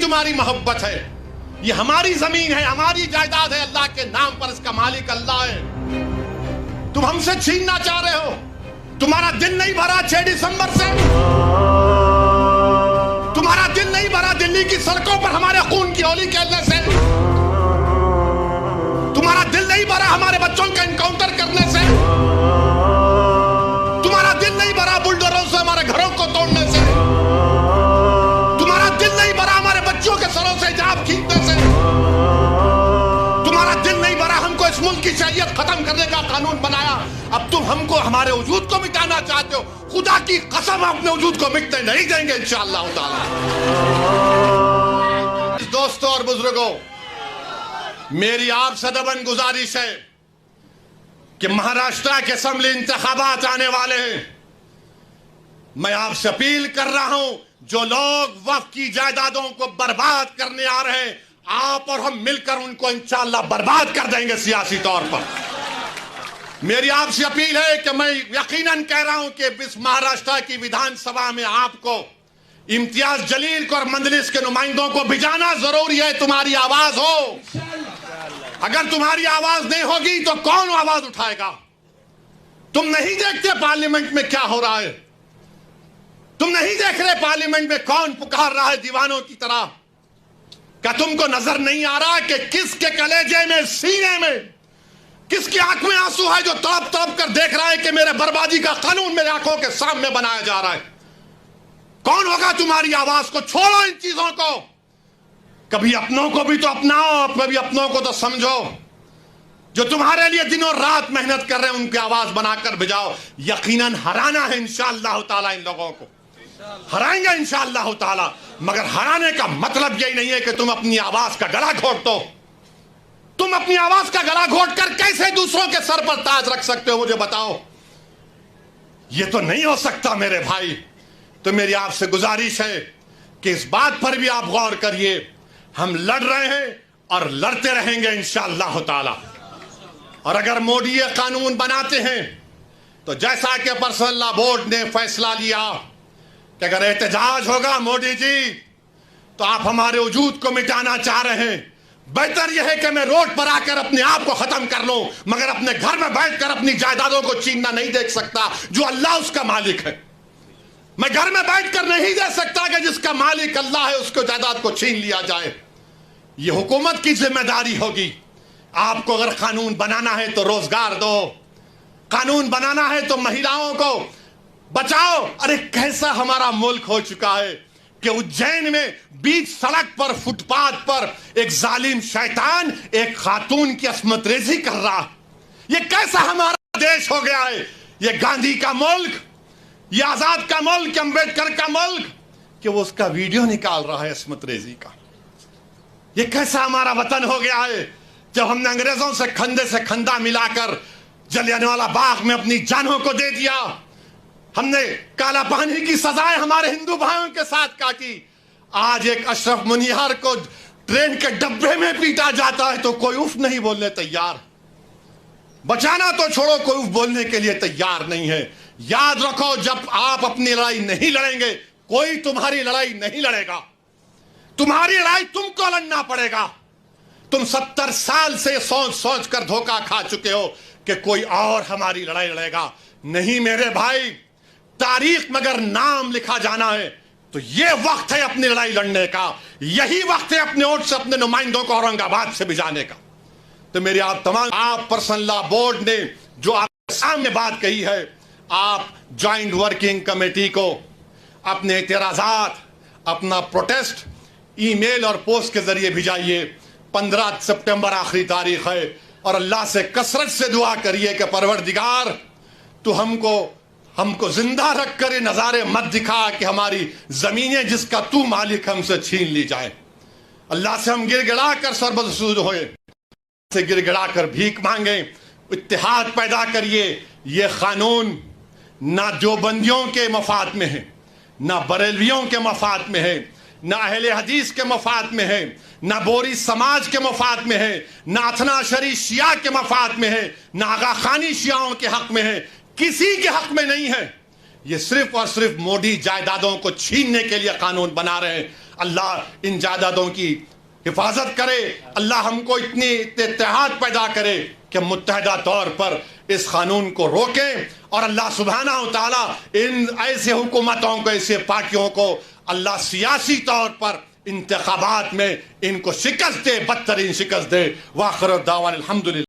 तुम्हारी मोहब्बत है। ये हमारी जमीन है, हमारी जायदाद है, अल्लाह के नाम पर इसका मालिक अल्लाह है। तुम हमसे छीनना चाह रहे हो। तुम्हारा दिल नहीं भरा 6 दिसंबर से, तुम्हारा दिल नहीं भरा दिल्ली की सड़कों पर हमारे खून की होली खेलने से, तुम्हारा दिल नहीं भरा हमारे बच्चों का एनकाउंटर करने से, तुम्हारा दिल नहीं भरा बुलडोजरों से हमारे घरों को तोड़ने से, तुम्हारा दिल नहीं भरा हमारे बच्चों के सरों से हिजाब खींचने से, तुम्हारा दिल नहीं भरा हमको इस मुल्क की शरीयत खत्म करने का कानून बनाया। अब तुम हमको हमारे वजूद को मिटाना चाहते हो। खुदा की कसम अपने वजूद को मिटने नहीं देंगे इंशाअल्लाह ताला। दोस्तों और बुजुर्गों, मेरी आपसे दबन गुजारिश है कि महाराष्ट्र के असेंबली इंतखाबात आने वाले हैं। मैं आपसे अपील कर रहा हूं, जो लोग वक्फ की जायदादों को बर्बाद करने आ रहे हैं, आप और हम मिलकर उनको इंशाअल्लाह बर्बाद कर देंगे सियासी तौर पर। मेरी आपसे अपील है कि मैं यकीनन कह रहा हूं कि इस महाराष्ट्र की विधानसभा में आपको इम्तियाज जलील को और मंजलिस के नुमाइंदों को भिजाना जरूरी है। तुम्हारी आवाज हो, अगर तुम्हारी आवाज नहीं होगी तो कौन आवाज उठाएगा? तुम नहीं देखते पार्लियामेंट में क्या हो रहा है? तुम नहीं देख रहे पार्लियामेंट में कौन पुकार रहा है दीवानों की तरह? क्या तुमको नजर नहीं आ रहा कि किसके कलेजे में, सीने में, किसकी आंख में आंसू है जो तड़प तड़प कर देख रहा है कि मेरे बर्बादी का कानून मेरे आंखों के सामने बनाया जा रहा है? कौन होगा तुम्हारी आवाज को? छोड़ो इन चीजों को। कभी अपनों को भी तो अपनाओ, कभी अपनों को तो समझो। जो तुम्हारे लिए दिनों रात मेहनत कर रहे हैं उनकी आवाज बनाकर भिजाओ। यकीनन हराना है इंशाअल्लाह ताला, इन लोगों को हराएंगे इंशाअल्लाह ताला। मगर हराने का मतलब यही नहीं है कि तुम अपनी आवाज का गला घोट दो। तुम अपनी आवाज का गला घोट कर कैसे दूसरों के सर पर ताज रख सकते हो, मुझे बताओ। यह तो नहीं हो सकता मेरे भाई। तो मेरी आपसे गुजारिश है कि इस बात पर भी आप गौर करिए। हम लड़ रहे हैं और लड़ते रहेंगे इंशाअल्लाह ताला। और अगर मोदी ये कानून बनाते हैं तो जैसा कि पर्सनल लॉ बोर्ड ने फैसला लिया कि अगर एहतजाज होगा मोदी जी तो आप हमारे वजूद को मिटाना चाह रहे हैं, बेहतर यह है कि मैं रोड पर आकर अपने आप को खत्म कर लूं, मगर अपने घर में बैठकर अपनी जायदादों को छीनना नहीं देख सकता जो अल्लाह उसका मालिक है। मैं घर में बैठकर नहीं दे सकता कि जिसका मालिक अल्लाह है उसको जायदाद को छीन लिया जाए। यह हुकूमत की जिम्मेदारी होगी। आपको अगर कानून बनाना है तो रोजगार दो, कानून बनाना है तो महिलाओं को बचाओ। अरे कैसा हमारा मुल्क हो चुका है कि उज्जैन में बीच सड़क पर, फुटपाथ पर एक जालिम शैतान एक खातून की अस्मत रेजी कर रहा। ये कैसा हमारा देश हो गया है? ये गांधी का मुल्क, ये आजाद का मुल्क, अम्बेडकर का मुल्क, कि वो उसका वीडियो निकाल रहा है अस्मत रेजी का। ये कैसा हमारा वतन हो गया है जब हमने अंग्रेजों से खंदा मिलाकर जलियांवाला बाग में अपनी जानों को दे दिया। हमने काला पानी की सजाएं हमारे हिंदू भाइयों के साथ काटी। आज एक अशरफ मुनियार को ट्रेन के डब्बे में पीटा जाता है तो कोई उफ नहीं बोलने तैयार। बचाना तो छोड़ो, कोई उफ बोलने के लिए तैयार नहीं है। याद रखो, जब आप अपनी लड़ाई नहीं लड़ेंगे कोई तुम्हारी लड़ाई नहीं लड़ेगा। तुम्हारी लड़ाई तुमको लड़ना पड़ेगा। तुम 70 साल से सोच सोच कर धोखा खा चुके हो कि कोई और हमारी लड़ाई लड़ेगा। नहीं मेरे भाई, तारीख में अगर नाम लिखा जाना है तो यह वक्त है अपनी लड़ाई लड़ने का। यही वक्त है अपने वोट से अपने नुमाइंदों को औरंगाबाद से भिजाने का। तो मेरी आप पर्सनल लॉ बोर्ड ने जो आपके सामने बात कही है, आप ज्वाइंट वर्किंग कमेटी को अपने एतराजात, अपना प्रोटेस्ट ईमेल और पोस्ट के जरिए भिजाइए। 15 सितंबर आखिरी तारीख है और अल्लाह से कसरत से दुआ करिए कि परवरदिगार तू हमको जिंदा रखकर ये नजारे मत दिखा कि हमारी जमीनें जिसका तू मालिक हमसे छीन ली जाए। अल्लाह से हम गिड़गिड़ा कर सरबसूद होए, से गिड़गिड़ा कर भीख मांगे, इत्तेहाद पैदा करिए। ये कानून ना देवबंदियों के मफाद में है, ना बरेलवियों के मफाद में है, ना अहले हदीस के मफाद में है, ना बोरी समाज के मफाद में है, ना अथना शरी शिया के मफाद में है, ना आगा खानी शियाओं के हक में है, किसी के हक में नहीं है। ये सिर्फ और सिर्फ मोदी जायदादों को छीनने के लिए कानून बना रहे हैं। اللہ ان جائیدادوں کی حفاظت کرے، اللہ ہم کو اتنی اتحاد پیدا کرے کہ متحدہ طور پر اس قانون کو روکیں، اور اللہ سبحانہ و تعالیٰ ان ایسے حکومتوں کو، ایسے پارٹیوں کو اللہ سیاسی طور پر انتخابات میں ان کو شکست دے، بدترین شکست دے۔ وآخر دعوانا الحمدللہ۔